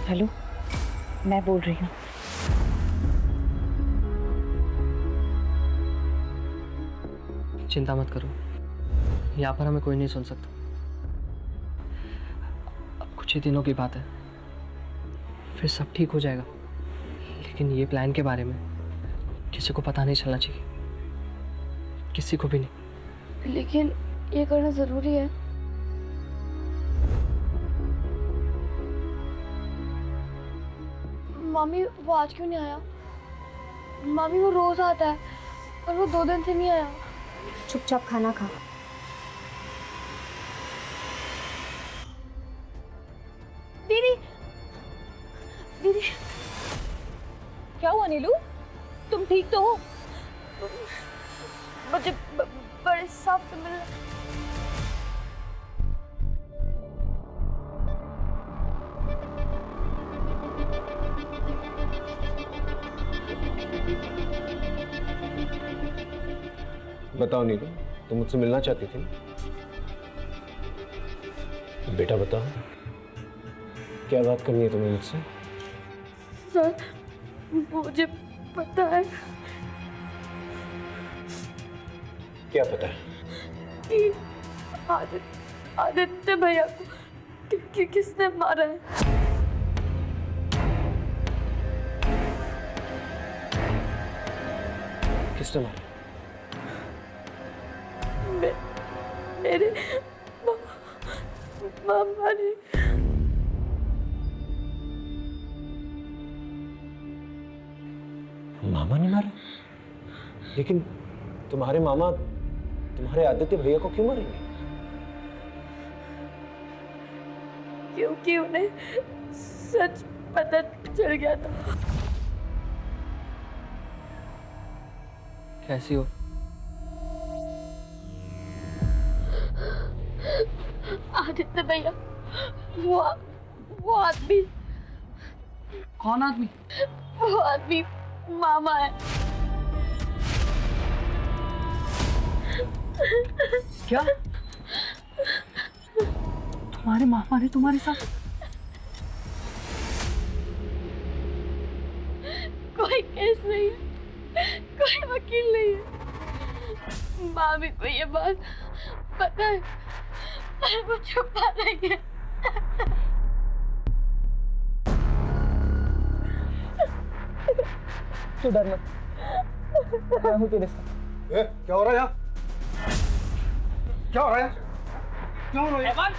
Hello, मैं बोल रही हूँ। चिंता मत करो, यहाँ पर हमें कोई नहीं सुन सकता। अब कुछ ही दिनों की बात है, फिर सब ठीक हो जाएगा। लेकिन ये प्लान के बारे में किसी को पता नहीं चलना चाहिए, किसी को भी नहीं। लेकिन ये करना जरूरी है। मामी वो आज क्यों नहीं आया? मामी वो रोज आता है और वो 2 दिन से नहीं आया। चुपचाप खाना खा। दीदी, दीदी क्या हुआ नीलू? तुम ठीक तो हो? मुझे बड़े साफ से मिल। बताओ नीलू, तुम मुझसे मिलना चाहती थी? बेटा बताओ, क्या बात करनी है तुम्हें मुझसे? सर, मुझे पता है क्या पता है? कि आदित्य भैया को किसने मारा है। किसने मारा? मेरे मामा ने। मामा ने मारा? लेकिन तुम्हारे मामा तुम्हारे आदित्य भैया को क्यों मारेंगे? क्योंकि उन्हें सच पता चल गया था। कैसी हो? आदित्य भैया, वो आदमी। कौन आदमी? वो आदमी मामा है। क्या तुम्हारे मामा ने तुम्हारे साथ? कोई केस नहीं है, कोई वकील नहीं है। मामी को ये बात पता है पर वो छुपा रही है। तू डर मत, मैं हूँ तेरे साथ। क्या हो रहा है यहाँ? क्या हो रहा है? क्या हो रहा है?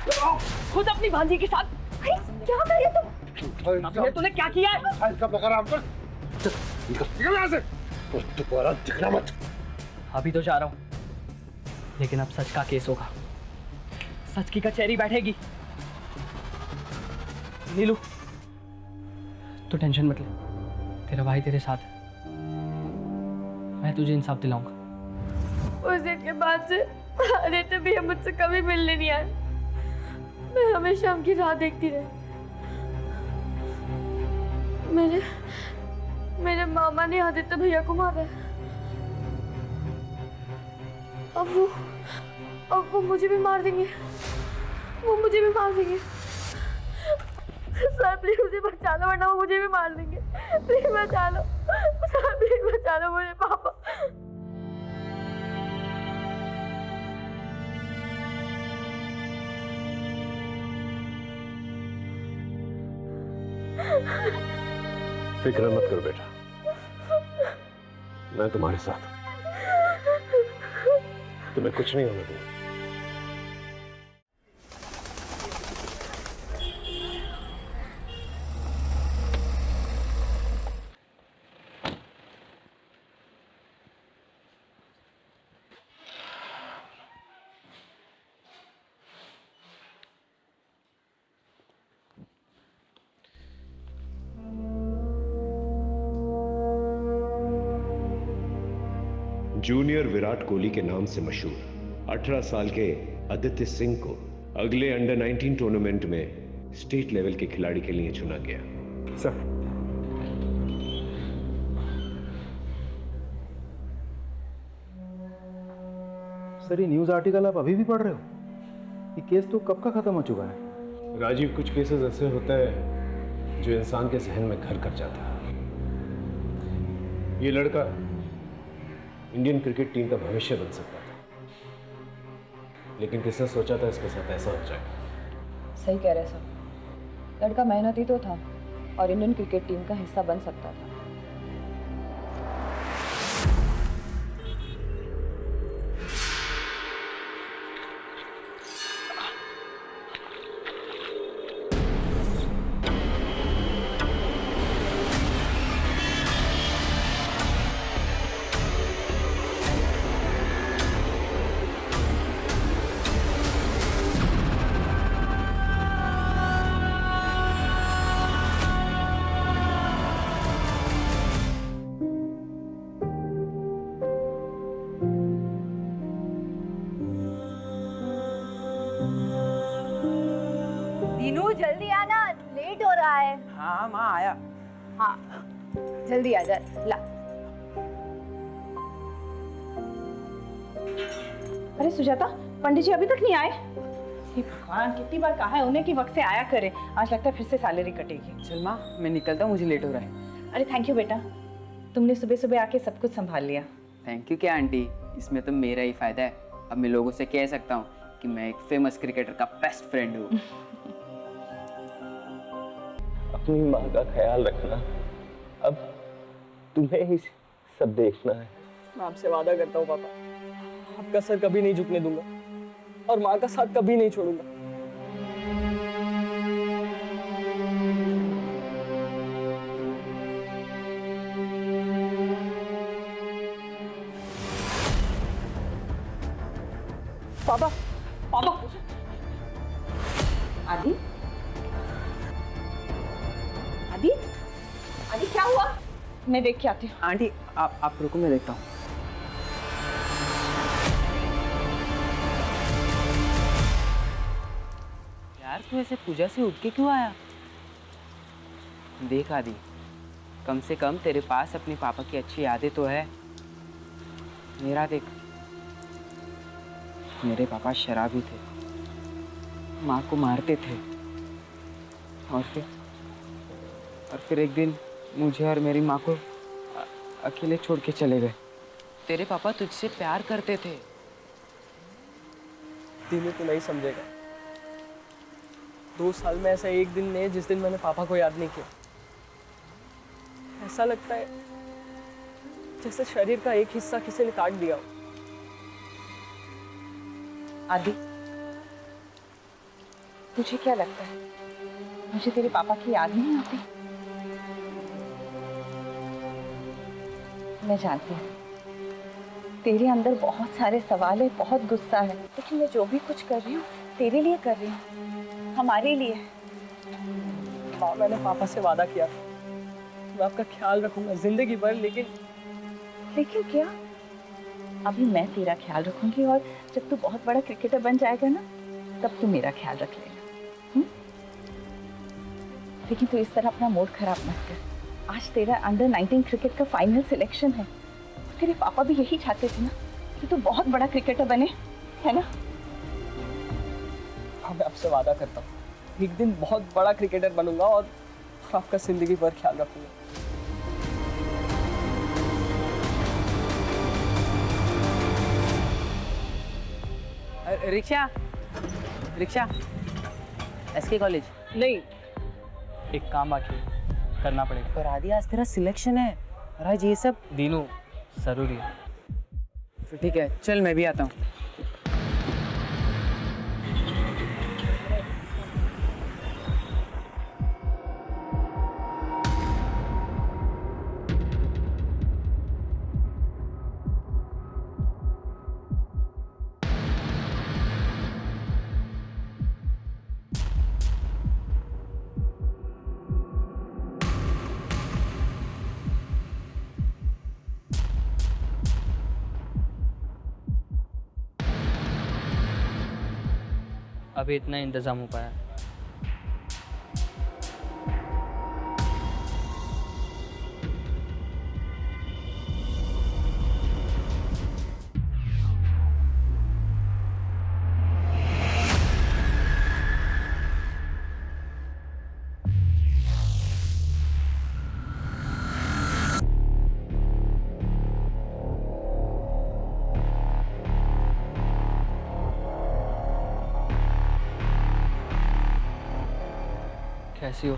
खुद अपनी भांजी के साथ क्या कर रही हो तुम? ये तूने क्या किया है? इसका पकड़ आराम कर। निकल यहाँ से। दोबारा दिखना मत। अभी तो जा रहा हूँ, लेकिन अब सच का केस होगा, सच की कचहरी बैठेगी। नीलू, तू टेंशन मत ले, तेरा भाई तेरे साथ है, मैं तुझे इंसाफ दिलाऊंगा। उस दिन के बाद से आदित्य भैया मुझसे कभी मिलने नहीं आए। मैं हमेशा उनकी राह देखती रही। मेरे मामा ने आदित्य भैया को मारा है। अब वो मुझे भी मार देंगे। वो मुझे भी मार देंगे। सर प्लीज मुझे बचा लो, वरना वो मुझे भी मार देंगे। प्लीज बचा लो सर, प्लीज बचा लो मुझे पापा। फिक्र मत करो बेटा, मैं तुम्हारे साथ हूं। तुम्हें कुछ नहीं होने दूंगा। जूनियर विराट कोहली के नाम से मशहूर 18 साल के आदित्य सिंह को अगले अंडर 19 टूर्नामेंट में स्टेट लेवल के खिलाड़ी के लिए चुना गया। सर, सर ये न्यूज़ आर्टिकल आप अभी भी पढ़ रहे हो? ये केस तो कब का खत्म हो चुका है। राजीव, कुछ केसेस ऐसे होते हैं जो इंसान के जहन में घर कर जाता है। ये लड़का इंडियन क्रिकेट टीम का भविष्य बन सकता था, लेकिन किसने सोचा था इसके साथ ऐसा हो जाएगा। सही कह रहे सब। लड़का मेहनती तो था और इंडियन क्रिकेट टीम का हिस्सा बन सकता था। दीनू जल्दी आना, लेट हो रहा है। हाँ माँ आया। हाँ जल्दी आ जा। ला अरे सुजाता, पंडित जी अभी तक नहीं आए? हे भगवान, कितनी बार कहा है उन्हें कि वक्त से आया करें। आज लगता है फिर से सैलरी कटेगी। चल माँ मैं निकलता हूँ, मुझे लेट हो रहा है। अरे थैंक यू बेटा, तुमने सुबह सुबह आके सब कुछ संभाल लिया। थैंक यू क्या आंटी, इसमें तो मेरा ही फायदा है। अब मैं लोगों से कह सकता हूँ कि मैं एक फेमस क्रिकेटर का बेस्ट फ्रेंड हूँ। अपनी माँ का ख्याल रखना, अब तुम्हें ही सब देखना है। मैं आपसे वादा करता हूँ पापा, आपका सर कभी नहीं झुकने दूंगा और माँ का साथ कभी नहीं छोड़ूंगा। पापा, पापा। आदि, आदि, आदि क्या हुआ? मैं देख के आती हूँ। आंटी आप रुको, मैं देखता हूँ। यार तू ऐसे पूजा से उठ के क्यों आया? देख आदि, कम से कम तेरे पास अपने पापा की अच्छी यादें तो है। मेरा देख, मेरे पापा शराबी थे, माँ को मारते थे और फिर एक दिन मुझे और मेरी माँ को अकेले छोड़ के चले गए। तेरे पापा तुझसे प्यार करते थे। दीनू तो नहीं समझेगा। 2 साल में ऐसा एक दिन नहीं है जिस दिन मैंने पापा को याद नहीं किया। ऐसा लगता है जैसे शरीर का एक हिस्सा किसी ने काट दिया हो। आदि, तुझे क्या लगता है मुझे तेरे पापा की याद नहीं आती? मैं जानती हूँ तेरे अंदर बहुत सारे सवाल है, बहुत गुस्सा है, लेकिन मैं जो भी कुछ कर रही हूँ तेरे लिए कर रही हूँ, हमारे लिए। माँ, मैंने पापा से वादा किया था मैं आपका ख्याल रखूंगा जिंदगी भर, लेकिन क्या? अभी मैं तेरा ख्याल रखूंगी और जब तू बहुत बड़ा क्रिकेटर बन जाएगा ना, तब तू मेरा ख्याल रख लेगा। लेकिन तू इस तरह अपना मूड खराब मत कर। आज तेरा अंडर 19 क्रिकेट का फाइनल सिलेक्शन है। तेरे पापा भी यही चाहते थे ना कि तू बहुत बड़ा क्रिकेटर बने, है ना? हाँ, मैं आपसे वादा करता हूँ एक दिन बहुत बड़ा क्रिकेटर बनूंगा और आपका जिंदगी भर ख्याल रखूंगा। रिक्शा एसके कॉलेज नहीं, एक काम बाकी है, करना पड़ेगा। पर आदि आज तेरा सिलेक्शन है और आज ये सब। दीनू जरूरी है। फिर ठीक है, चल मैं भी आता हूँ। अभी इतना इंतजाम हो पाया। कैसी हो?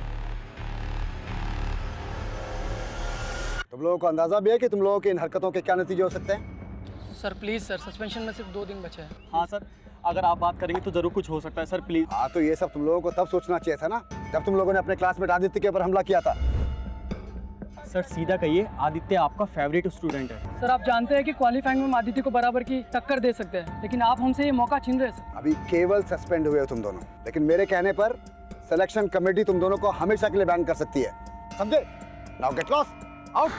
तुम लोगों को अंदाजा भी है कि तुम लोगों की इन हरकतों के क्या नतीजे हो सकते हैं? सर प्लीज़ सर, सस्पेंशन में सिर्फ 2 दिन बचे हैं। हाँ सर, अगर आप बात करेंगे तो जरूर कुछ हो सकता है सर, प्लीज। हाँ, तो ये सब तुम लोगों को तब सोचना चाहिए था ना, जब तुम लोगों ने अपने क्लासमेट आदित्य के ऊपर हमला किया था। सर सीधा कहिए, आदित्य आपका फेवरेट स्टूडेंट है। सर आप जानते हैं कि क्वालिफाइंग में आदित्य को बराबर की टक्कर दे सकते हैं, लेकिन आप हमसे ये मौका छीन रहे हैं सर। अभी केवल सस्पेंड हुए हो तुम दोनों, लेकिन मेरे कहने पर सिलेक्शन कमेटी तुम दोनों को हमेशा के लिए बैन कर सकती है, समझे? Now get lost, out.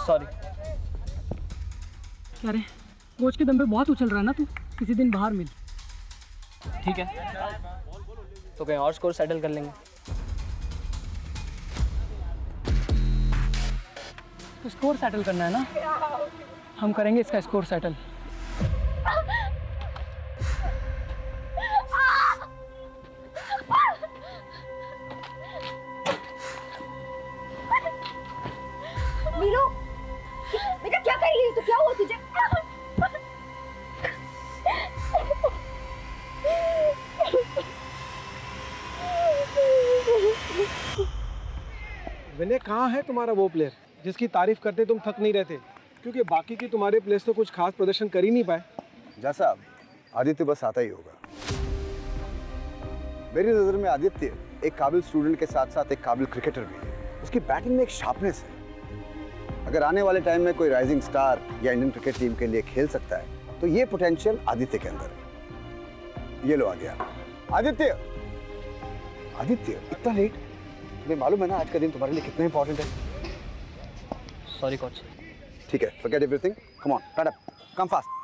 Sorry. क्या रे, कोच के दम पे बहुत उछल रहा है ना तू, किसी दिन बाहर मिल। ठीक है, तो कहीं और स्कोर सेटल कर लेंगे। तो स्कोर सेटल करना है ना, हम करेंगे इसका स्कोर सेटल। मीनू, बेटा क्या कर रही है? तो क्या हुआ तुझे? विनय, कहाँ है तुम्हारा वो प्लेयर जिसकी तारीफ करते तुम थक नहीं रहते? क्योंकि बाकी की तुम्हारे प्लेयर्स तो कुछ खास प्रदर्शन कर ही नहीं पाए। जैसा आदित्य बस आता ही होगा। मेरी नजर में आदित्य एक काबिल स्टूडेंट के साथ साथ एक काबिल क्रिकेटर भी है। उसकी बैटिंग में एक शार्पनेस है। अगर आने वाले टाइम में कोई राइजिंग स्टार या इंडियन क्रिकेट टीम के लिए खेल सकता है तो ये पोटेंशियल आदित्य के अंदर है। ये लो आ गया आदित्य। आदित्य, इतना लेट? तुम्हें मालूम है ना आज का दिन तुम्हारे लिए कितना इंपॉर्टेंट है? Sorry coach. ठीक है, forget everything. Come on, stand up. Come fast.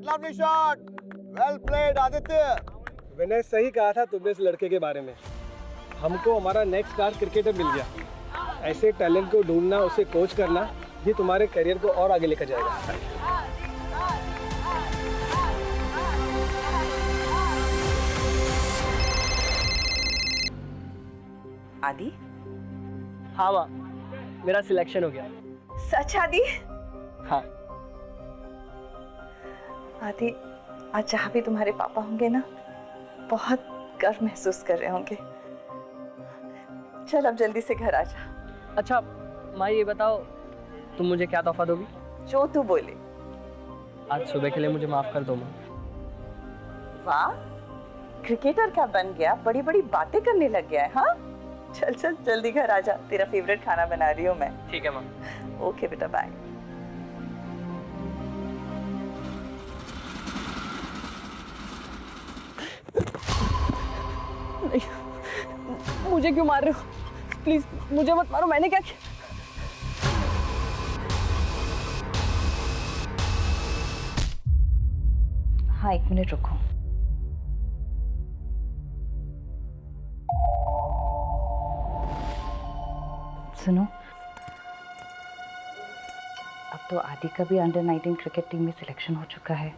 Lovely shot. Well played, Aditya. विनय, सही कहा था तुमने इस लड़के के बारे में। हमको हमारा नेक्स्ट स्टार क्रिकेटर मिल गया। ऐसे टैलेंट को ढूंढना, उसे कोच करना, ये तुम्हारे करियर को और आगे लेकर जाएगा। आदि? हाँ माँ, मेरा सिलेक्शन हो गया। सच आदि? हाँ। आदि, आज जहाँ भी तुम्हारे पापा होंगे ना, बहुत गर्व महसूस कर रहे होंगे। चल अब जल्दी से घर आ जा। अच्छा माँ, ये बताओ तुम मुझे क्या तोहफा दोगी? जो तू बोले। आज सुबह के लिए मुझे माफ कर दो माँ। वाह, क्रिकेटर क्या बन गया, बड़ी बड़ी बातें करने लग गया है। हाँ चल चल जल्दी घर आ जा, तेरा फेवरेट खाना बना रही हूँ मैं। ठीक है माँ। ओके बेटा, बाय। नहीं, मुझे क्यों मार रहे हो? प्लीज मुझे मत मारो, मैंने क्या किया? हाँ 1 मिनट रुको। सुनो, अब तो आदि का भी अंडर 19 क्रिकेट टीम में सिलेक्शन हो चुका है,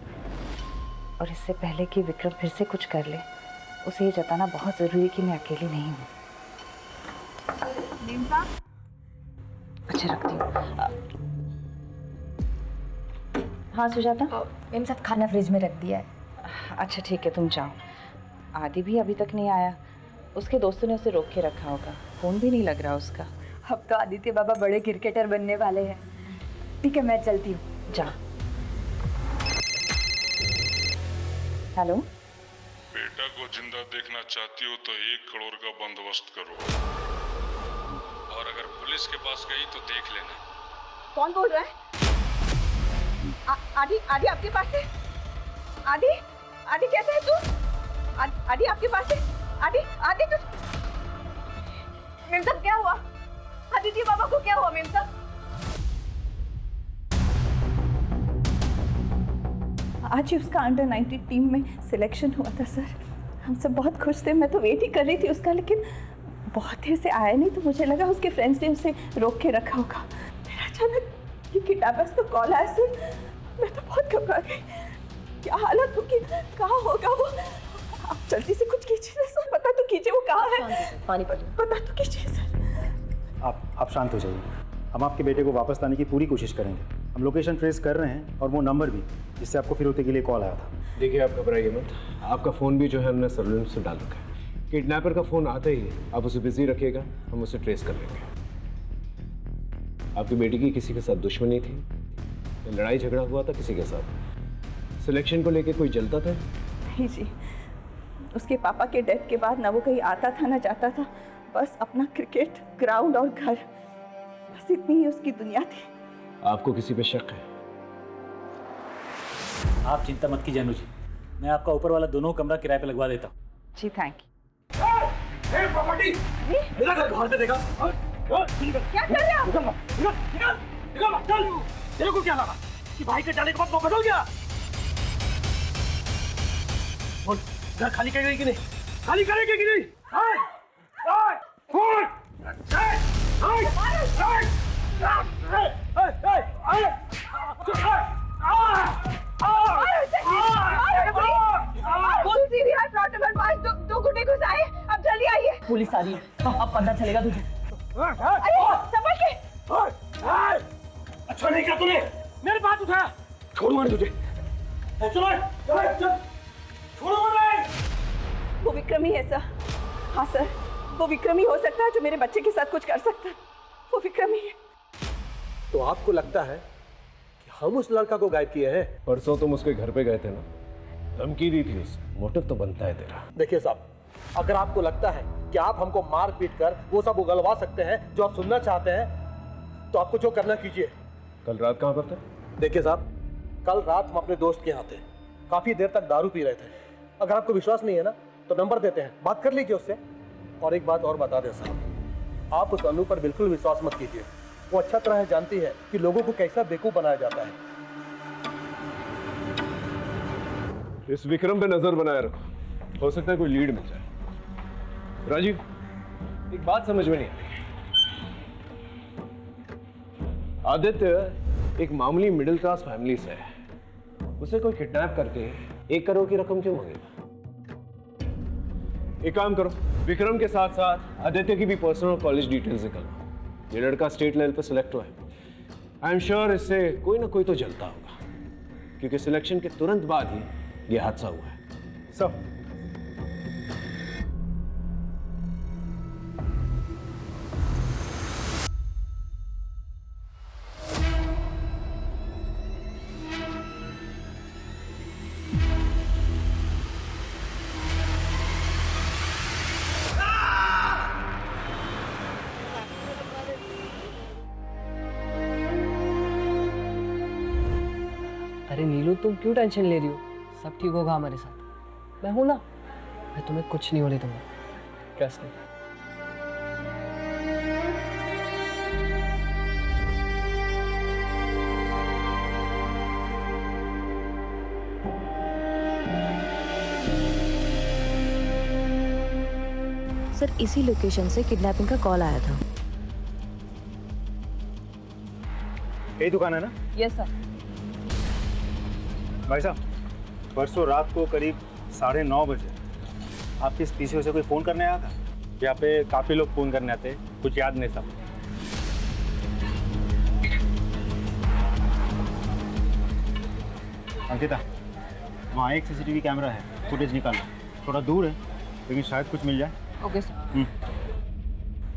और इससे पहले कि विक्रम फिर से कुछ कर ले, उसे ये जताना बहुत ज़रूरी है कि मैं अकेली नहीं हूँ। अच्छा रखती हूँ। हाँ सुजाता? मेम साहब खाना फ्रिज में रख दिया है। अच्छा ठीक है, तुम जाओ। आदि भी अभी तक नहीं आया, उसके दोस्तों ने उसे रोक के रखा होगा, फ़ोन भी नहीं लग रहा उसका। अब तो आदित्य बाबा बड़े क्रिकेटर बनने वाले हैं। ठीक है, मैं चलती हूँ। जा। हेलो, बेटा को जिंदा देखना चाहती हो तो 1 करोड़ का बंदोबस्त करो, और अगर पुलिस के पास गई तो देख लेना। कौन बोल रहा है? आदि, आदि आपके पास है? आदि, आदि कैसे है तू? आदि आपके पास है? आदि, आदि तू मेम साहब क्या हुआ? आदित्य बाबा को क्या हुआ मेम साहब? आज ही उसका अंडर 19 टीम में सिलेक्शन हुआ था सर। हम सब बहुत खुश थे, मैं तो वेट ही कर रही थी उसका, लेकिन बहुत देर से आया नहीं तो मुझे लगा उसके फ्रेंड्स ने उसे रोक के रखा होगा। फिर अचानक ये किडनैपर्स तो कॉल आया सर, मैं तो बहुत घबरा गई। क्या हालत होगी, कहाँ होगा वो? आप जल्दी से कुछ कीजिए सर, पता तो कीजिए वो कहाँ है। पानी पता तो कीजिए सर। आप शांत हो जाइए, हम आपके बेटे को वापस लाने की पूरी कोशिश करेंगे। हम लोकेशन ट्रेस कर रहे हैं और वो नंबर भी जिससे आपको फिरौती के लिए कॉल आया था। देखिए आप घबराइए मत, आपका फ़ोन भी जो है हमने सर्विलेंस में डाल रखा है। किडनैपर का फ़ोन आते ही आप उसे बिजी रखिएगा, हम उसे ट्रेस कर लेंगे। आपकी बेटी की किसी के साथ दुश्मनी थी, लड़ाई झगड़ा हुआ था किसी के साथ? सिलेक्शन को लेके कोई जलता था? नहीं जी, उसके पापा के डेथ के बाद ना वो कहीं आता था ना जाता था, बस अपना क्रिकेट ग्राउंड और घर, बस इतनी ही उसकी दुनिया थी। आपको किसी पे शक है? आप चिंता मत कीजिए अनु जी, मैं आपका ऊपर वाला दोनों कमरा किराए पे लगवा देता हूँ। जी थैंक यू। प्रॉपर्टी मेरा घर बाहर से देखा। क्या कर रहे हो? निकल चल। तेरे को क्या लगा कि भाई के जाने के बाद वो बदल गया? बोल, घर खाली करेगी कि नहीं? खाली करेगी कि नहीं? दो गुंडे घुस आए, अब जल्दी आइए। पुलिस आ रही है, अब पता चलेगा तुझे। संभल के। अच्छा नहीं किया तूने, मेरे बात उठाया। छोड़ूंगा नहीं तुझे। वो विक्रम ही है सर। हाँ सर, वो विक्रम ही हो सकता है जो मेरे बच्चे के साथ कुछ कर सकता है। वो विक्रम ही है। तो आपको लगता है कि हम उस लड़का को गायब किए हैं? परसों तुम उसके घर पे गए थे ना, धमकी दी थी उसे, मोटिव तो बनता है तेरा। देखिए साहब, अगर आपको लगता है कि आप हमको मार पीट कर वो सब उगलवा सकते हैं जो आप सुनना चाहते हैं, तो आपको जो करना कीजिए। कल रात कहाँ पर थे? देखिए साहब, कल रात हम अपने दोस्त के यहाँ थे, काफी देर तक दारू पी रहे थे। अगर आपको विश्वास नहीं है ना तो नंबर देते हैं, बात कर लीजिए उससे। और एक बात और बता दें साहब, आप उस अनु पर बिल्कुल विश्वास मत कीजिए। वो अच्छा तरह जानती है कि लोगों को कैसा बेवकूफ बनाया जाता है। इस विक्रम पे नजर बनाए रखो, हो सकता है कोई लीड मिल जाए। राजीव, एक बात समझ में नहीं आ रही। आदित्य एक मामूली मिडिल क्लास फैमिली से है, उसे कोई किडनैप करके 1 करोड़ की रकम क्यों मांगेगा? एक काम करो, विक्रम के साथ साथ आदित्य की भी पर्सनल कॉलेज डिटेल्स निकालो। ये लड़का स्टेट लेवल पे सिलेक्ट हुआ है। आई एम श्योर इससे कोई ना कोई तो जलता होगा, क्योंकि सिलेक्शन के तुरंत बाद ही ये हादसा हुआ है। सब अरे नीलू, तुम क्यों टेंशन ले रही हो? सब ठीक होगा हमारे साथ, मैं हूं ना। मैं तुम्हें कुछ नहीं होने दूंगा, ट्रस्ट मी। सर, इसी लोकेशन से किडनैपिंग का कॉल आया था। यही दुकान है ना? Yes sir. भाई साहब, परसों रात को करीब 9:30 बजे आपके इस पीछे से कोई फ़ोन करने आया था? यहाँ पे काफ़ी लोग फ़ोन करने आते, कुछ याद नहीं सब। अंकिता, वहाँ एक CCTV कैमरा है, फुटेज निकालना। थोड़ा दूर है लेकिन शायद कुछ मिल जाए। Okay sir.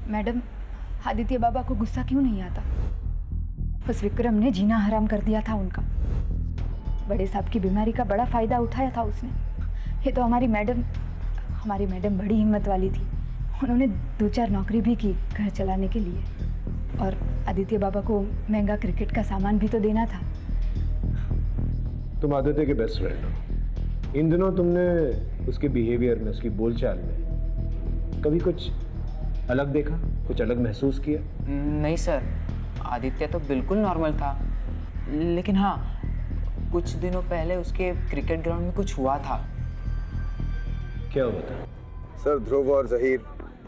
मैडम, आदित्य बाबा को गुस्सा क्यों नहीं आता? उस विक्रम ने जीना हराम कर दिया था उनका। बड़े साहब की बीमारी का बड़ा फायदा उठाया था उसने। ये तो हमारी मैडम बड़ी हिम्मत वाली थी। उन्होंने 2-4 नौकरी भी की घर चलाने के लिए, और आदित्य बाबा को महंगा क्रिकेट का सामान भी तो देना था। तुम आदित्य के बेस्ट फ्रेंड हो। इन दिनों तुमने उसके बिहेवियर में, उसकी बोलचाल में कभी कुछ अलग देखा? कुछ अलग महसूस किया? नहीं सर, आदित्य तो बिल्कुल नॉर्मल था। लेकिन हाँ, कुछ दिनों पहले उसके क्रिकेट ग्राउंड में कुछ हुआ था। क्या हुआ था? सर, ध्रुव और जहीर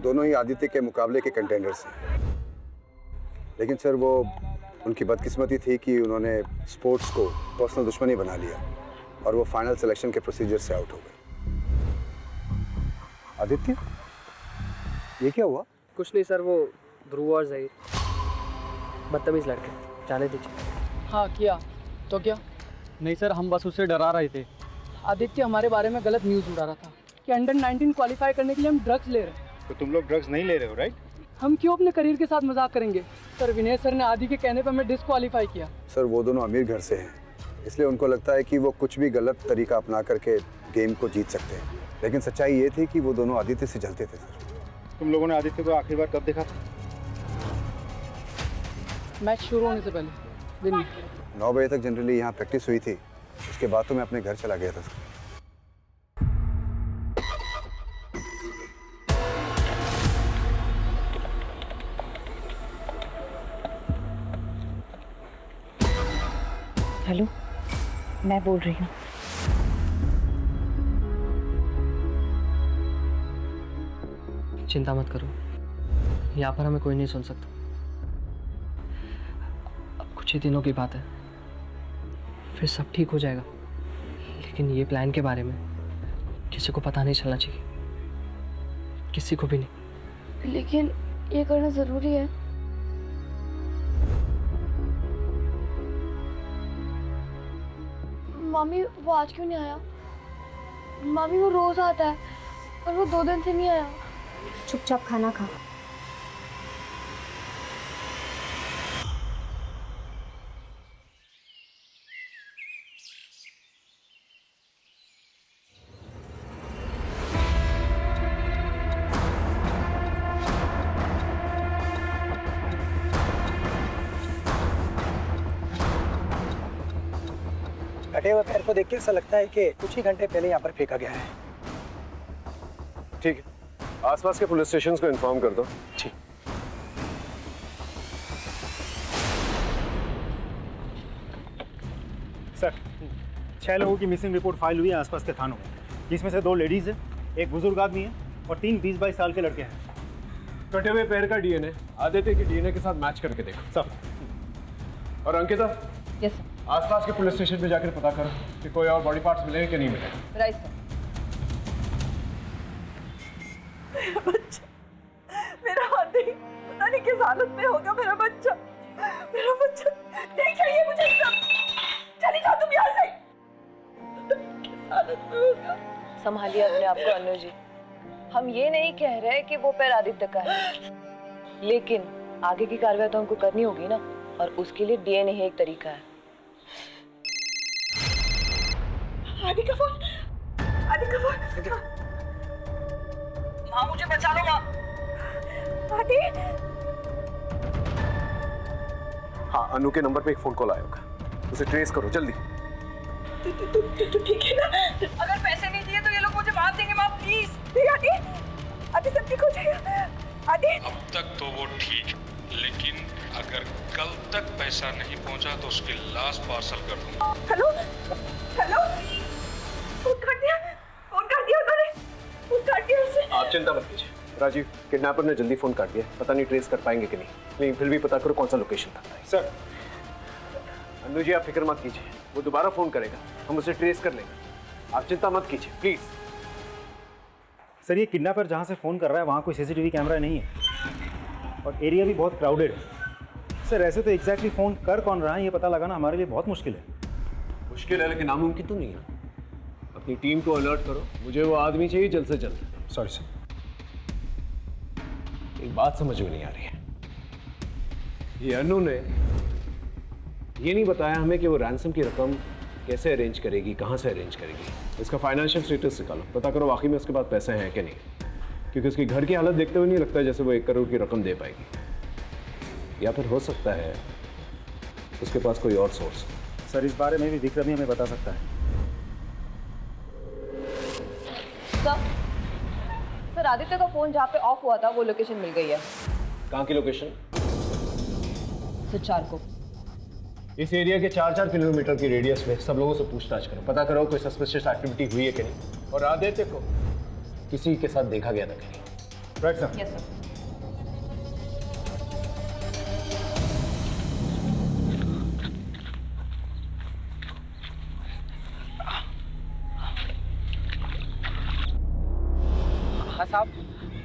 दोनों ही आदित्य के मुकाबले के कंटेंडर्स हैं। लेकिन सर, वो उनकी बदकिस्मती थी कि उन्होंने स्पोर्ट्स को पर्सनल दुश्मनी बना लिया और वो फाइनल सिलेक्शन के प्रोसीजर से आउट हो गए। आदित्य, ये क्या हुआ? कुछ नहीं सर, वो ध्रुव और जहीर बदतमीज लड़के, जाने दीजिए। हाँ किया तो क्या? नहीं सर, हम बस उससे डरा रहे थे। आदित्य हमारे बारे में गलत न्यूज़ उड़ा रहा था कि अंडर 19 क्वालिफाई करने के लिए हम ड्रग्स ले रहे हैं। तो तुम लोग ड्रग्स नहीं ले रहे हो, राइट? हम क्यों अपने करियर के साथ मजाक करेंगे? सर, विनय सर ने आदि के कहने पर हमें डिस्क्वालीफाई किया। सर, वो दोनों अमीर घर से हैं, इसलिए उनको लगता है कि वो कुछ भी गलत तरीका अपना करके गेम को जीत सकते हैं। लेकिन सच्चाई ये थी कि वो दोनों आदित्य से जलते थे। सर, तुम लोगों ने आदित्य को आखिरी बार कब देखा था? मैच शुरू होने से पहले दिन में 9 बजे तक जनरली यहाँ प्रैक्टिस हुई थी। उसके बाद तो मैं अपने घर चला गया था। सर, हेलो, मैं बोल रही हूँ। चिंता मत करो, यहाँ पर हमें कोई नहीं सुन सकता। अब कुछ ही दिनों की बात है, फिर सब ठीक हो जाएगा। लेकिन ये प्लान के बारे में किसी को पता नहीं चलना चाहिए, किसी को भी नहीं। लेकिन ये करना ज़रूरी है। मामी, वो आज क्यों नहीं आया? मामी, वो रोज़ आता है और वो 2 दिन से नहीं आया। चुपचाप खाना खा। कटे हुए पैर को देख के ऐसा लगता है कि कुछ ही घंटे पहले यहाँ पर फेंका गया है। ठीक है, आसपास के पुलिस स्टेशंस को इन्फॉर्म कर दो। ठीक। सर, 6 लोगों की मिसिंग रिपोर्ट फाइल हुई है आसपास के थानों में, जिसमें से 2 लेडीज है, एक बुजुर्ग आदमी है और 3 20-22 साल के लड़के हैं। कटे हुए पैर का डीएनए आदित्य की डीएनए के साथ मैच करके देखो। सब। और अंकिता, यस सर। आसपास के पुलिस स्टेशन पे जाकर पता करो कि कोई और बॉडी पार्ट्स मिले कि नहीं मिले। Right sir. मेरा बच्चा, मेरा आदि पता नहीं किस हालत में होगा। मेरा बच्चा नहीं चाहिए मुझे। चली जाओ तुम यहाँ से। किस हालत में होगा? संभालिए अपने आप को अनु जी। हम ये नहीं कह रहे कि वो पैर आदित्य का है, लेकिन आगे की कार्रवाई तो हमको करनी होगी ना, और उसके लिए डीएनए ही एक तरीका है। आदि का फोन। माँ, मुझे बचा लो माँ। आदि। हाँ, अनु के नंबर पे एक फोन कॉल आया होगा, उसे ट्रेस करो जल्दी। तू ठीक है ना? अगर पैसे नहीं दिए तो ये लोग मुझे मार देंगे माँ, प्लीज। आदि सब ठीक हो जाएगा। आदि, अब तक तो वो ठीक, लेकिन अगर कल तक पैसा नहीं पहुंचा तो उसकी लाश पार्सल कर दूंगा। हेलो, फोन कर दिया उन्होंने। फोन कर दिया उसने। आप चिंता मत कीजिए राजीव, किडनैपर ने जल्दी फोन काट दिया। पता नहीं ट्रेस कर पाएंगे कि नहीं, लेकिन फिर भी पता करो कौन सा लोकेशन था। सर, अनु जी आप फिक्र मत कीजिए, वो दोबारा फोन करेगा, हम उसे ट्रेस कर लेंगे। आप चिंता मत कीजिए प्लीज। सर, ये किडनैपर जहाँ से फ़ोन कर रहा है वहाँ कोई सीसीटीवी कैमरा नहीं है और एरिया भी बहुत क्राउडेड है। सर, ऐसे तो एग्जैक्टली फ़ोन कर कौन रहा है ये पता लगाना हमारे लिए बहुत मुश्किल है। मुश्किल है लेकिन नामुमकिन तो नहीं है। अपनी टीम को अलर्ट करो, मुझे वो आदमी चाहिए जल्द से जल्द। Sorry sir. एक बात समझ में नहीं आ रही है, ये अनु ने ये नहीं बताया हमें कि वो रैंसम की रकम कैसे अरेंज करेगी, कहाँ से अरेंज करेगी। इसका फाइनेंशियल स्टेटस निकालो, पता करो वाकई में उसके पास पैसे हैं कि नहीं, क्योंकि उसके घर की हालत देखते हुए नहीं लगता जैसे वो 1 करोड़ की रकम दे पाएगी। या फिर हो सकता है उसके पास कोई और सोर्स। सर, इस बारे में भी विक्रम ही हमें बता सकता है। सर, आदित्य का फोन जहाँ पे ऑफ हुआ था वो लोकेशन मिल गई है। कहाँ की लोकेशन? सुचार को। इस एरिया के 4-4 किलोमीटर की रेडियस में सब लोगों से पूछताछ करो, पता करो कोई सस्पिशियस एक्टिविटी हुई है कि नहीं, और आदित्य को किसी के साथ देखा गया था कि नहीं। Right sir. Yes sir. हाँ साहब,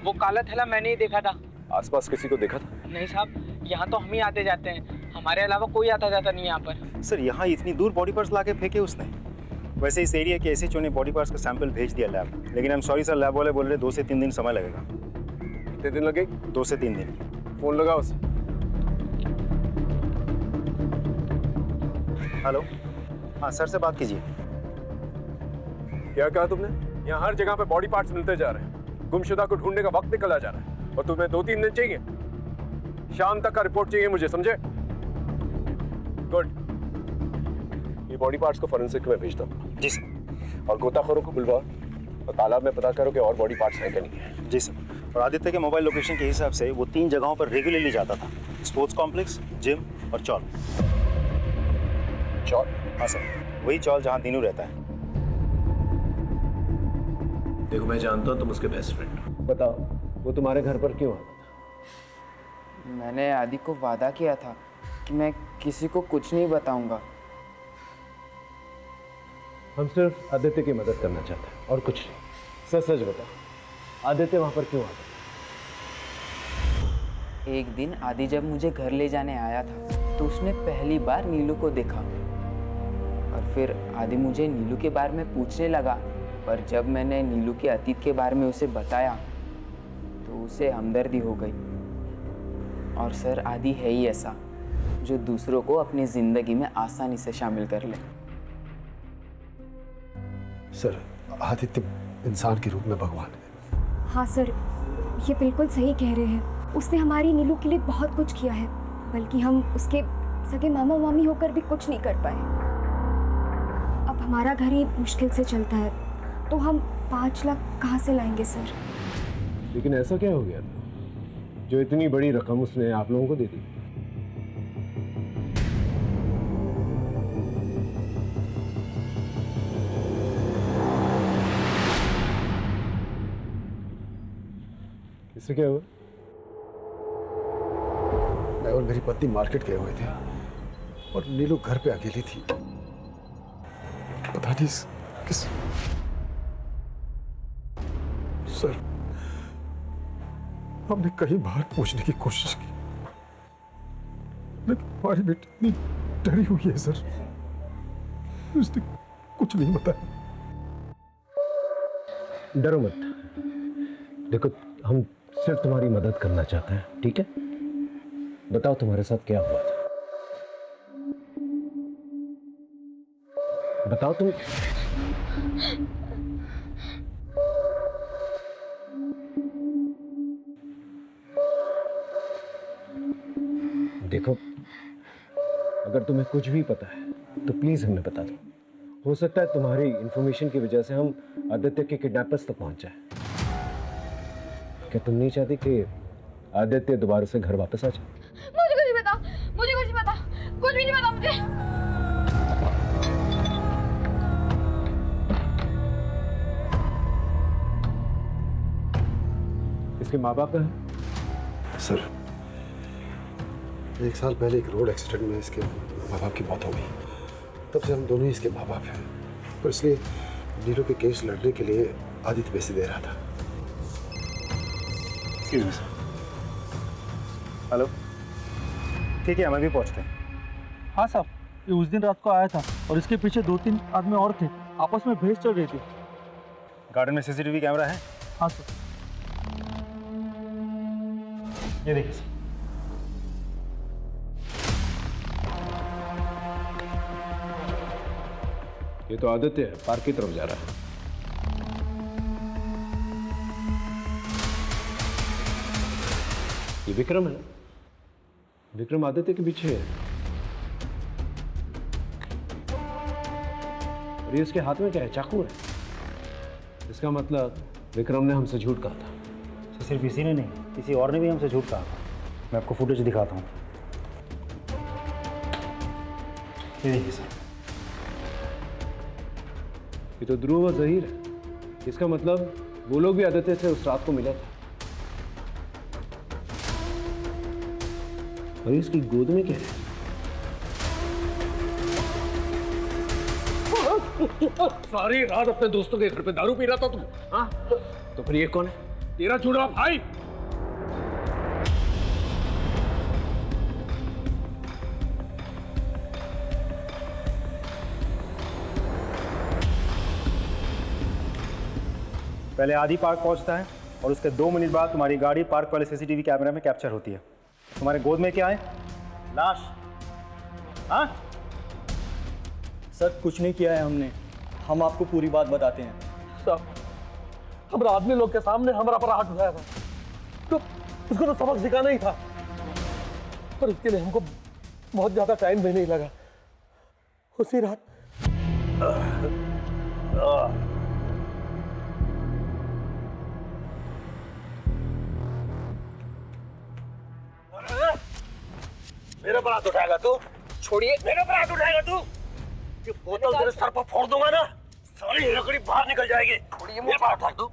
वो काला थैला मैंने ही देखा था। आसपास किसी को देखा था? नहीं साहब, यहाँ तो हम ही आते जाते हैं, हमारे अलावा कोई आता जाता नहीं यहाँ पर। सर यहाँ इतनी दूर बॉडी पार्ट्स लाके फेंके उसने। वैसे इस एरिया के एसएचओ ने बॉडी पार्ट्स का सैंपल भेज दिया लैब, लेकिन I am sorry sir, lab वाले बोल रहे 2 से 3 दिन समय लगेगा। कितने दिन लगे? 2 से 3 दिन। फोन लगाओ उसे। हेलो, हाँ सर से बात कीजिए। क्या कहा तुमने? यहाँ हर जगह पे बॉडी पार्ट्स मिलते जा रहे हैं, गुमशुदा को ढूंढने का वक्त निकला जा रहा है, और तुम्हें 2-3 दिन चाहिए? शाम तक का रिपोर्ट चाहिए मुझे, समझे? गुड। ये बॉडी पार्ट्स को फोरेंसिक में भेजता हूँ। जी सर। और गोताखोरों को बुलवाओ और तालाब में पता करो कि और बॉडी पार्ट्स हैं कि नहीं है। जी सर। और आदित्य के मोबाइल लोकेशन के हिसाब से वो 3 जगहों पर रेगुलरली जाता था, स्पोर्ट्स कॉम्प्लेक्स, जिम और चौल। चौल? हाँ सर, वही चौल जहाँ दीनू रहता है। देखो मैं जानता हूँ तुम उसके बेस्ट फ्रेंड हो, बताओ वो तुम्हारे घर पर क्यों आता था? मैंने आदि को वादा किया था कि मैं किसी को कुछ नहीं बताऊंगा। हम सिर्फ आदित्य की मदद करना चाहते हैं और कुछ नहीं। सच सच बताओ, आदित्य वहां पर क्यों आता था? एक दिन आदि जब मुझे घर ले जाने आया था तो उसने पहली बार नीलू को देखा, और फिर आदि मुझे नीलू के बारे में पूछने लगा, पर जब मैंने नीलू के अतीत के बारे में उसे बताया तो उसे हमदर्दी हो गई। और सर, आदि है ही ऐसा जो दूसरों को अपनी जिंदगी में आसानी से शामिल कर ले। सर, आदित्य इंसान के रूप में भगवान है। हाँ सर, ये बिल्कुल सही कह रहे हैं। उसने हमारी नीलू के लिए बहुत कुछ किया है, बल्कि हम उसके सगे मामा मामी होकर भी कुछ नहीं कर पाए। अब हमारा घर ही मुश्किल से चलता है, तो हम 5 लाख कहाँ से लाएंगे सर? लेकिन ऐसा क्या हो गया था जो इतनी बड़ी रकम उसने आप लोगों को दे दी? इससे क्या हुआ? मैं और मेरी पत्नी मार्केट गए हुए थे और नीलू घर पे अकेली थी। पता नहीं किस सर, हमने कई बार पूछने की कोशिश की, लेकिन हमारी बेटी इतनी डरी हुई है सर, उसने कुछ नहीं बताया। डरो मत, देखो हम सिर्फ तुम्हारी मदद करना चाहते हैं, ठीक है? बताओ तुम्हारे साथ क्या हुआ था, बताओ तुम। देखो, अगर तुम्हें कुछ भी पता है तो प्लीज हमें बता दो। हो सकता है तुम्हारी इंफॉर्मेशन की वजह से हम आदित्य के किडनैपर्स तक पहुंच जाए। क्या तुम नहीं चाहती कि आदित्य दोबारा से घर वापस आ जाए? मुझे कुछ नहीं पता, मुझे कुछ नहीं पता, कुछ भी नहीं पता मुझे। इसके माँ बाप कहाँ हैं? सर, 1 साल पहले एक रोड एक्सीडेंट में इसके माँ बाप की मौत हो गई। तब से हम दोनों ही इसके माँ बाप हैं, और इसलिए नीलू के केस लड़ने के लिए आदित्य पैसे दे रहा था। हेलो, ठीक है, हमें भी पहुंचते हैं। हाँ साहब, ये उस दिन रात को आया था और इसके पीछे 2-3 आदमी और थे, आपस में भेस चल रही थी। गार्डन में सीसीटीवी कैमरा है? हाँ सर। ये देखिए सर। ये तो आदित्य है, पार्क की तरफ जा रहा है। ये विक्रम है, विक्रम आदित्य के पीछे है। और ये उसके हाथ में क्या है? चाकू है। इसका मतलब विक्रम ने हमसे झूठ कहा था। तो सिर्फ इसी ने नहीं, किसी और ने भी हमसे झूठ कहा था। मैं आपको फुटेज दिखाता हूँ। ये देखिए सर, ये तो ध्रुव और जहीर है। इसका मतलब वो लोग भी आदित्य से उस रात को मिले थे। और इसकी गोद में क्या है? सारी रात अपने दोस्तों के घर पे दारू पी रहा था तुम? हाँ? तो फिर ये कौन है? तेरा जुड़ा भाई। पहले आदि पार्क पहुंचता है और उसके 2 मिनट बाद तुम्हारी गाड़ी पार्क वाले सीसीटीवी कैमरे में कैप्चर होती है। तुम्हारे गोद में क्या है? लाश। हाँ सर कुछ नहीं किया है हमने, हम आपको पूरी बात बताते हैं। साहब, हमारा आदमी लोग के सामने हमारा पर हाथ उठाया था, तो उसको तो सबक सिखाना ही था, पर उसके लिए हमको बहुत ज्यादा टाइम भी नहीं लगा। उसी रात मेरे पर हाथ उठाएगा तू? छोड़िए। मेरे पर हाथ उठाएगा तू? ये बोतल तेरे सर पर फोड़ दूंगा ना, सारी लकड़ी बाहर निकल जाएगी। छोड़िए, मेरे पर हाथ उठा तू।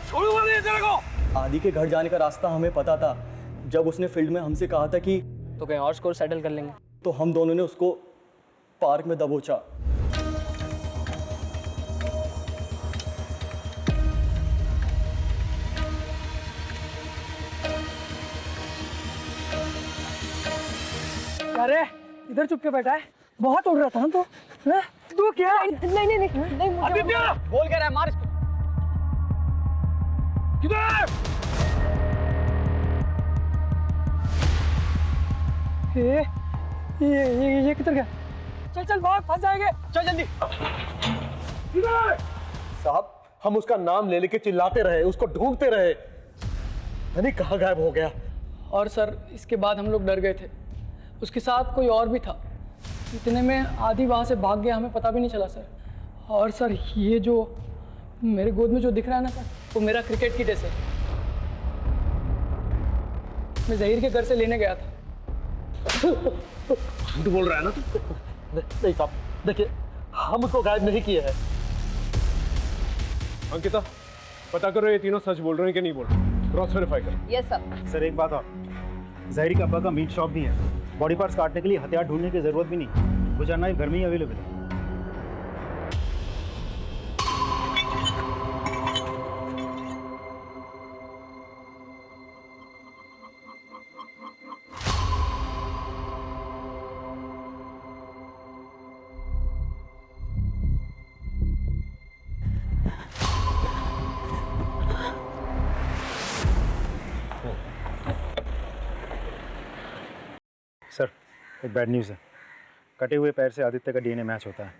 छोड़ूंगा नहीं तेरे को। आदि के घर जाने का रास्ता हमें पता था। जब उसने फील्ड में हमसे कहा था कि तो कहीं और स्कोर सेटल कर लेंगे, तो हम दोनों ने उसको पार्क में दबोचा। अरे इधर चुप के बैठा है, बहुत उड़ रहा था तो। तू क्या? नहीं नहीं नहीं नहीं मुझे बोल क्या रहा है, मार इसको। किधर? ये किधर गया? चल चल भाग, फंस जाएंगे, चल जल्दी। किधर? साहब, हम उसका नाम ले लेके चिल्लाते रहे, उसको ढूंढते रहे, नहीं कहाँ गायब हो गया। और सर इसके बाद हम लोग डर गए थे, उसके साथ कोई और भी था। इतने में आदि वहाँ से भाग गया, हमें पता भी नहीं चला सर। और सर ये जो मेरे गोद में जो दिख रहा है ना सर, वो मेरा क्रिकेट किट है सर। मैं जहीर के घर से लेने गया था। झूठ बोल रहा है ना तू? नहीं साहब, देखिए हम उसको गायब नहीं किए हैं। अंकिता, पता करो ये तीनों सच बोल रहे हैं कि नहीं बोल रहे, क्रॉस वेरीफाई करो। Yes sir. सर एक बात और, जहरी के अब्बा का मीट शॉप भी है, बॉडी पार्ट्स काटने के लिए हथियार ढूंढने की जरूरत भी नहीं, गुजर नाइफ घर में ही अवेलेबल है। सर एक बैड न्यूज़ है, कटे हुए पैर से आदित्य का डीएनए मैच होता है।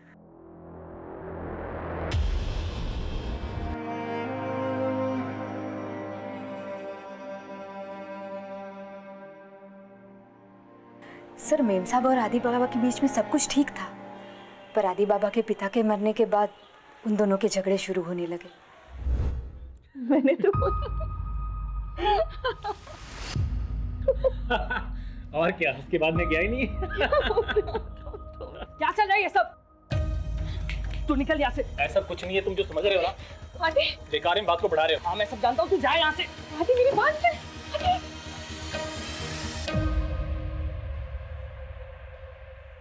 सर मेम साहब और आदि बाबा के बीच में सब कुछ ठीक था, पर आदि बाबा के पिता के मरने के बाद उन दोनों के झगड़े शुरू होने लगे। मैंने तो और क्या, उसके बाद में गया ही नहीं। क्या चल रहा है ये सब? तू निकल यहाँ से। ऐसा कुछ नहीं है, तुम जो समझ रहे हो ना, आदि बेकार में बात को बढ़ा रहे हो। हाँ मैं सब जानता हूँ, तू जा यहाँ से। आदि मेरी बात से। आदि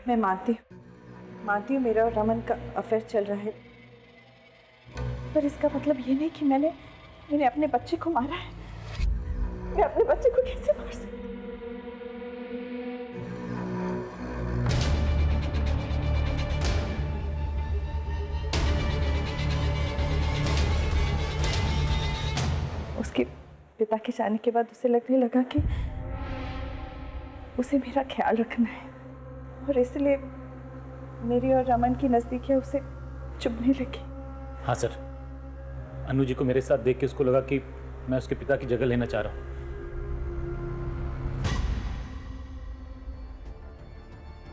मैं मानती हूँ मेरा और रमन का अफेयर चल रहा है, पर इसका मतलब ये नहीं कि मैंने अपने बच्चे को मारा है। मैं अपने बच्चे को कैसे मार सकती? उसके पिता के जाने के बाद उसे लगने लगा कि उसे मेरा ख्याल रखना है, और इसलिए मेरी और रमन की नज़दीकियाँ उसे चुभने लगी। हाँ सर, अनु जी को मेरे साथ देख के उसको लगा कि मैं उसके पिता की जगह लेना चाह रहा हूँ।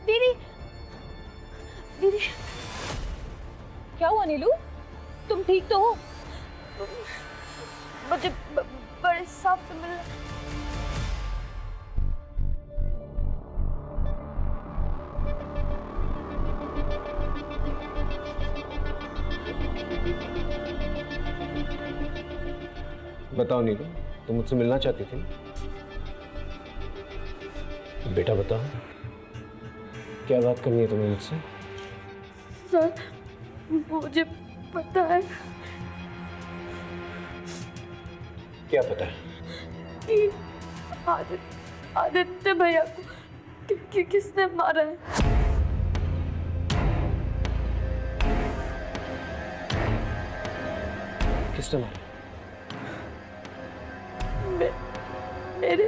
दीदी, दीदी क्या हुआ नीलू? ठीक तो हो? मुझे बड़े साफ से मिलना। बताओ नीलू, तुम मुझसे मिलना चाहती थी? बेटा बताओ, क्या बात करनी है तुम्हें मुझसे? सर, मुझे पता है। क्या पता है? कि आदित्य भैया को किसने मारा है। किसने मारा? मेरे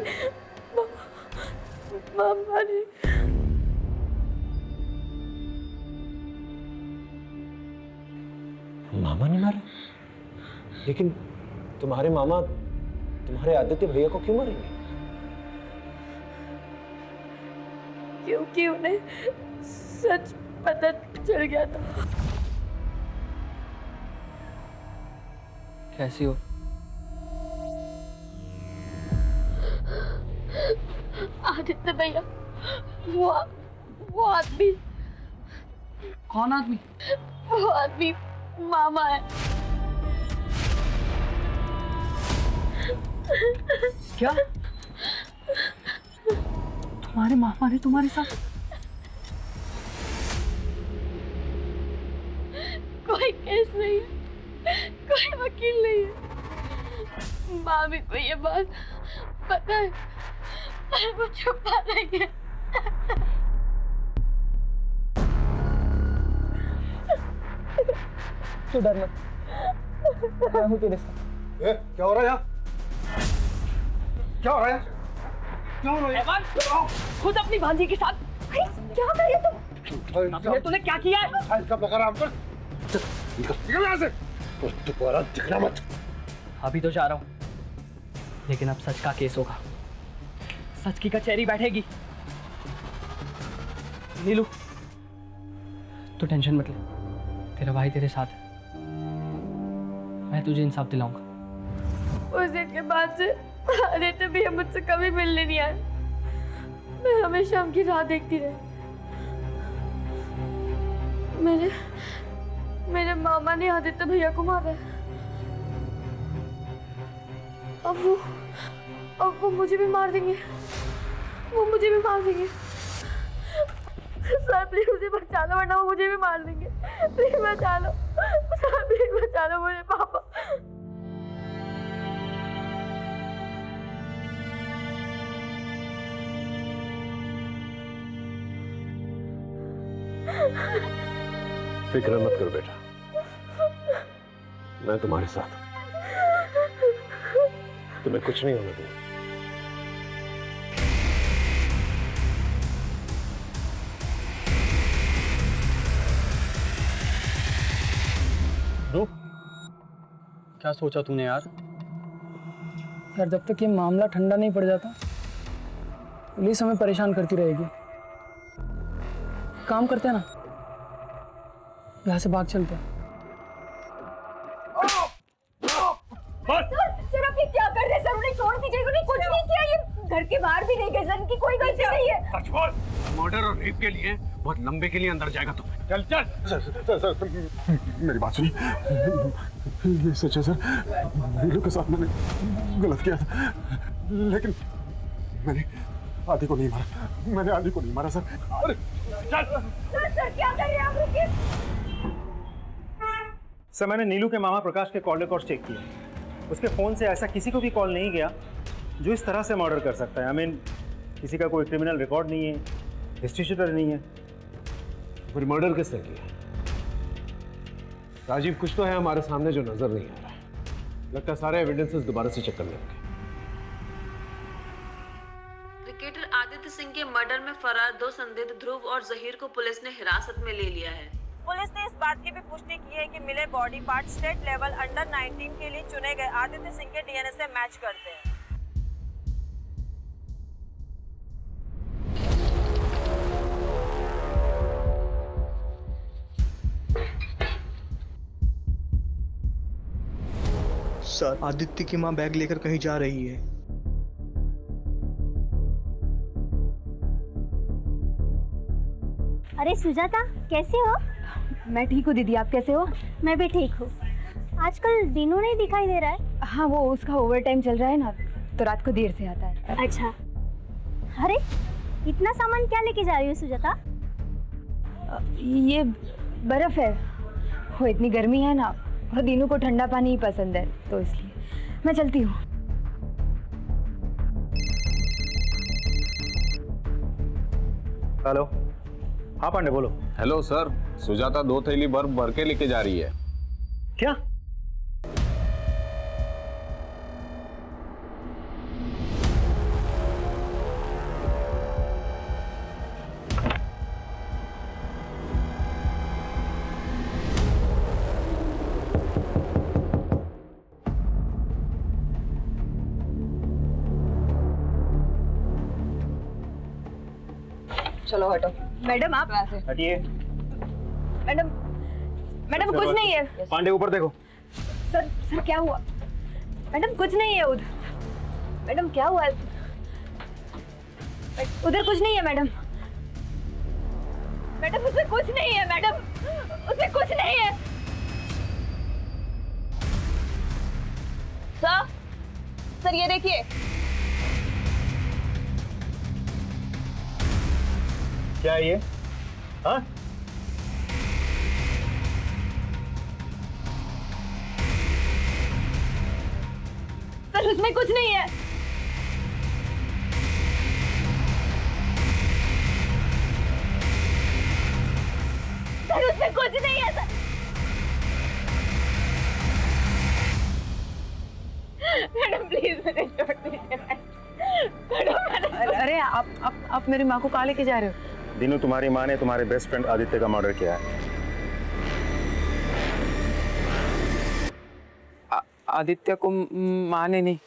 मामा ने। मामा ने मारा? लेकिन तुम्हारे मामा तुम्हारे आदित्य भैया को क्यों मारेंगे? क्योंकि उन्हें सच पता चल गया था। कैसी हो? आदित्य भैया, वो आदमी। कौन आदमी? वो आदमी मामा है। क्या? तुम्हारे मामा ने तुम्हारे साथ? कोई केस नहीं है, कोई वकील नहीं है। मामी को ये बात पता है, पर वो छुपा रही है। तू डर मत, मैं हूँ तेरे साथ। क्या हो रहा है यहाँ? क्या हो रहा है? क्या हो रहा है? खुद अपनी भांजी के साथ। क्या कर रहे तुम? तूने क्या किया है? कब लगा रहा हमको? निकल यहाँ से। दोबारा दिखना मत। अभी तो जा रहा हूँ, लेकिन अब सच का केस होगा, सच की कचहरी बैठेगी। नीलू, तू टेंशन मत ले, तेरा भाई तेरे साथ है, मैं तुझे इंसाफ दिलाऊंगा। उस दिन के बाद से आदित्य भैया मुझसे कभी मिलने नहीं आए। मैं हमेशा उनकी राह देखती रही। मेरे मामा ने आदित्य भैया को मारा है। अब वो मुझे भी मार देंगे। वो मुझे भी मार देंगे। सर प्लीज मुझे बचा लो, वरना वो मुझे भी मार देंगे। प्लीज बचा लो सर, प्लीज बचा लो मुझे पापा। फिक्र मत करो बेटा, मैं तुम्हारे साथ हूं, तुम्हें कुछ नहीं होने दूंगा। क्या सोचा तूने यार? यार जब तक ये मामला ठंडा नहीं पड़ जाता, पुलिस हमें परेशान करती रहेगी। काम करते हैं ना, यहाँ से भाग चलते हैं। सर आप ये क्या कर रहे हैं सर? उन्हें छोड़ दीजिए, उन्हें कुछ नहीं किया। ये घर के बाहर भी नहीं गए सर, इनकी कोई गलती नहीं है। मर्डर और रेप के लिए बहुत लंबे के लिए अंदर जाएगा तुम। चल चल। सर मेरी बात सुनिए। ये सच है सर, नीलू के साथ मैंने गलत किया था, लेकिन मैंने आदि को नहीं मारा। मैंने आदि को नहीं मारा सर। अरे सर क्या कर रहे हैं आप? रुकिए सर, मैंने नीलू के मामा प्रकाश के कॉल रिकॉर्ड चेक किए। उसके फ़ोन से ऐसा किसी को भी कॉल नहीं गया जो इस तरह से मर्डर कर सकता है। आई मीन किसी का कोई क्रिमिनल रिकॉर्ड नहीं है, हिस्ट्री शीटर नहीं है। फिर मर्डर किसने किया? राजीव, कुछ तो है हमारे सामने जो नजर नहीं आ रहा है। लगता है सारे एविडेंसेस दोबारा से चेक करने होंगे। क्रिकेटर आदित्य सिंह के मर्डर में फरार 2 संदिग्ध ध्रुव और जहीर को पुलिस ने हिरासत में ले लिया है। पुलिस ने इस बात की भी पुष्टि की है कि मिले body part state level under 19 के लिए चुने गए आदित्य सिंह के डीएनए से मैच करते हैं। सर, आदित्य की माँ बैग लेकर कहीं जा रही है। अरे सुजाता, कैसे हो? मैं ठीक हूँ दीदी, आप कैसे हो? मैं भी ठीक हूँ। आजकल दिनों नहीं दिखाई दे रहा है। हाँ, वो उसका ओवर टाइम चल रहा है ना, तो रात को देर से आता है। अच्छा। अरे इतना सामान क्या लेके जा रही हो सुजाता? ये बर्फ है। वो इतनी गर्मी है ना, और दिनों को ठंडा पानी ही पसंद है, तो इसलिए मैं चलती हूँ। हेलो, हाँ पांडे बोलो। हेलो सर, सुजाता 2 थैली बर्फ भर के लेके जा रही है। क्या? चलो हटो। मैडम आप हटिए। मैडम, मैडम कुछ नहीं है। पांडे ऊपर देखो। सर, सर क्या हुआ? मैडम कुछ नहीं है उधर। मैडम क्या हुआ? उधर कुछ नहीं है मैडम। मैडम उसमें कुछ नहीं है मैडम, उसमें कुछ नहीं है। सर, सर ये देखिए। क्या है ये? हाँ? सर उसमें कुछ नहीं है। सर उसमें कुछ नहीं है सर। मैडम प्लीज मुझे छोड़ दीजिए। अरे आप मेरी माँ को कहाँ लेके जा रहे हो? दिनू, तुम्हारी माँ ने तुम्हारे बेस्ट फ्रेंड आदित्य का मर्डर किया है। आदित्य को माँ ने नहीं,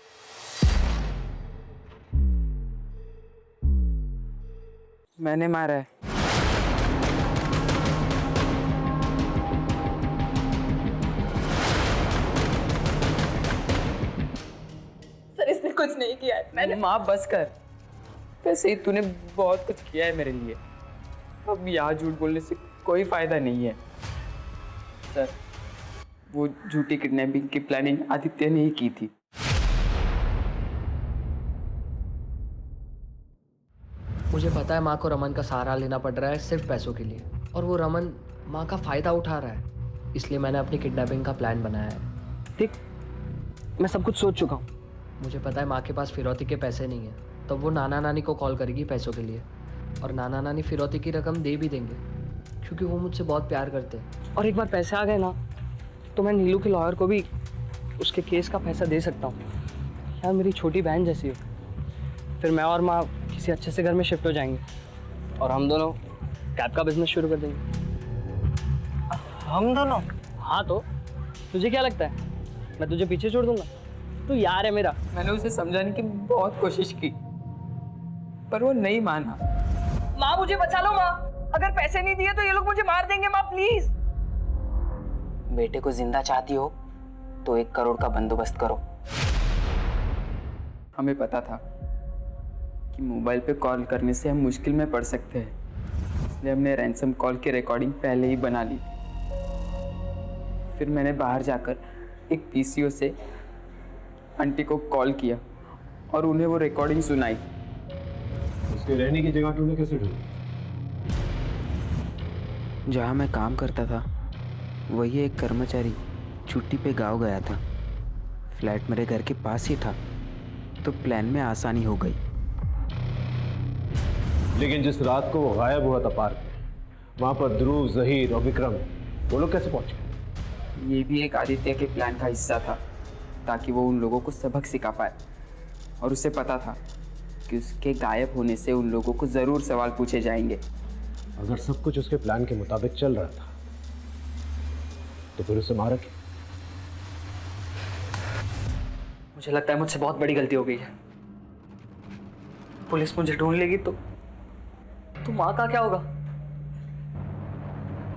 मैंने मारा है। सर इसने कुछ नहीं किया है। मैंने माँ बस कर। वैसे ही तूने बहुत कुछ किया है मेरे लिए, अब यहाँ झूठ बोलने से कोई फायदा नहीं है। सर, वो झूठी किडनैपिंग की प्लानिंग आदित्य ने ही की थी। मुझे पता है माँ को रमन का सहारा लेना पड़ रहा है सिर्फ पैसों के लिए, और वो रमन माँ का फायदा उठा रहा है, इसलिए मैंने अपनी किडनैपिंग का प्लान बनाया है। देख, मैं सब कुछ सोच चुका हूँ। मुझे पता है माँ के पास फिरौती के पैसे नहीं है, तब वो नाना नानी को कॉल करेगी पैसों के लिए, और नाना नानी फिरौती की रकम दे भी देंगे, क्योंकि वो मुझसे बहुत प्यार करते हैं। और एक बार पैसे आ गए ना, तो मैं नीलू के लॉयर को भी उसके केस का पैसा दे सकता हूँ। यार मेरी छोटी बहन जैसी हो। फिर मैं और माँ किसी अच्छे से घर में शिफ्ट हो जाएंगे, और हम दोनों कैब का बिजनेस शुरू कर देंगे। हम दोनों? हाँ, तो तुझे क्या लगता है मैं तुझे पीछे छोड़ दूंगा? तू यार है मेरा। मैंने उसे समझाने की बहुत कोशिश की, पर वो नहीं माना। माँ मुझे बचा लो माँ, अगर पैसे नहीं दिए तो ये लोग मुझे मार देंगे माँ, प्लीज। बेटे को जिंदा चाहती हो तो 1 करोड़ का बंदोबस्त करो। हमें पता था कि मोबाइल पे कॉल करने से हम मुश्किल में पड़ सकते हैं, इसलिए हमने रैंसम कॉल की रिकॉर्डिंग पहले ही बना ली। फिर मैंने बाहर जाकर एक पीसीओ से आंटी को कॉल किया और उन्हें वो रिकॉर्डिंग सुनाई। उसके रहने की जगह तूने कैसे ढूंढी? जहाँ मैं काम करता था वही एक कर्मचारी छुट्टी पे गांव गया था। फ्लैट मेरे घर के पास ही था, तो प्लान में आसानी हो गई। लेकिन जिस रात को वो गायब हुआ था पार्क में, वहां पर ध्रुव, जहीर और विक्रम, वो लोग कैसे पहुंच गए? ये भी एक आदित्य के प्लान का हिस्सा था, ताकि वो उन लोगों को सबक सिखा पाए। और उसे पता था कि उसके गायब होने से उन लोगों को ज़रूर सवाल पूछे जाएंगे। अगर सब कुछ उसके प्लान के मुताबिक चल रहा था, तो फिर उसे मारा क्यों? मुझे लगता है मुझसे बहुत बड़ी गलती हो गई है। पुलिस मुझे ढूंढ लेगी तो माँ का क्या होगा?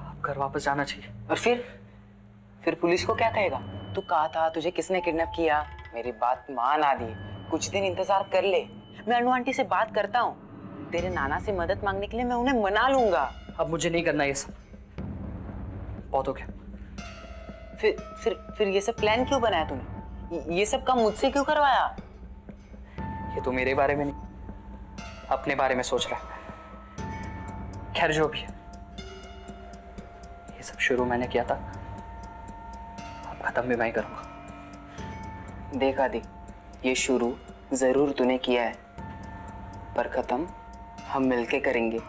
अब घर वापस जाना चाहिए। और फिर पुलिस को क्या कहेगा? तू कहा था तुझे किसने किडनैप किया? मेरी बात मान आदि, कुछ दिन इंतजार कर ले। मैं अनु आंटी से बात करता हूँ। तेरे नाना से मदद मांगने के लिए मैं उन्हें मना लूंगा। अब मुझे नहीं करना ये सब, बहुत हो गया। फिर ये सब प्लान क्यों बनाया तूने? ये सब काम मुझसे क्यों करवाया? ये तो मेरे बारे में नहीं, अपने बारे में सोच रहा है। खैर जो भी है, ये सब शुरू मैंने किया था, अब खत्म भी मैं ही करूंगा। देख आदि, ये शुरू जरूर तूने किया है, पर खत्म हम मिलके करेंगे।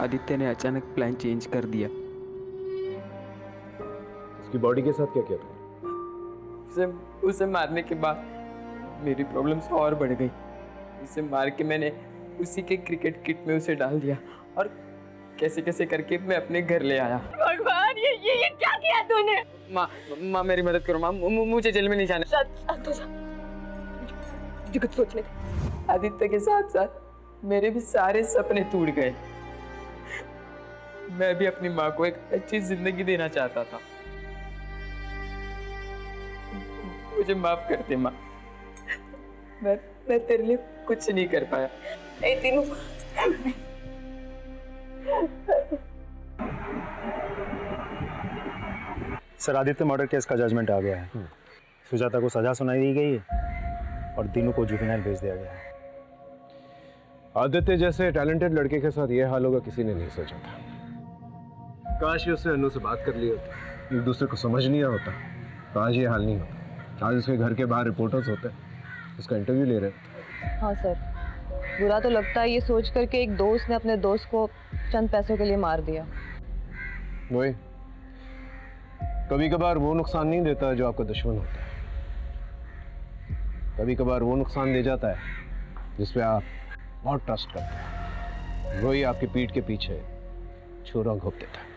आदित्य ने अचानक प्लान चेंज कर दिया। उसकी बॉडी के साथ क्या किया तुमने? उसे मारने के बाद मेरी प्रॉब्लम्स और बढ़ गई। उसे मार के मैंने उसी के क्रिकेट किट में उसे डाल दिया और कैसे कैसे करके मैं अपने घर ले आया। भगवान, ये क्या किया तूने? माँ मेरी मदद करो माँ, मुझे जेल में नहीं जाना। मुझे कुछ सोचने दे। आदित्य के साथ साथ मेरे भी सारे सपने टूट गए। मैं भी अपनी माँ को एक अच्छी जिंदगी देना चाहता था। मुझे माफ कर दे माँ, मैं तेरे लिए कुछ नहीं कर पाया। ए तीनों सर, आदित्य मर्डर केस का जजमेंट आ गया है। सुजाता को सजा सुनाई दी गई है और तीनों को जुवेनाइल भेज दिया गया है। आदित्य जैसे टैलेंटेड लड़के के साथ ये हाल होगा किसी ने नहीं सोचा था। काश उससे अनु से बात कर ली होती, एक दूसरे को समझ लिया होता, तो आज ये हाल नहीं होता। आज उसके घर के बाहर रिपोर्टर्स होते, उसका इंटरव्यू ले रहे होते। हाँ सर, बुरा तो लगता है ये सोच कर के एक दोस्त ने अपने दोस्त को चंद पैसों के लिए मार दिया। वही, कभी कभार वो नुकसान नहीं देता जो आपका दुश्मन होता है, कभी कभार वो नुकसान दे जाता है जिस पे आप बहुत ट्रस्ट करते हैं। वही आपकी पीठ के पीछे छुरा घोंप देता है।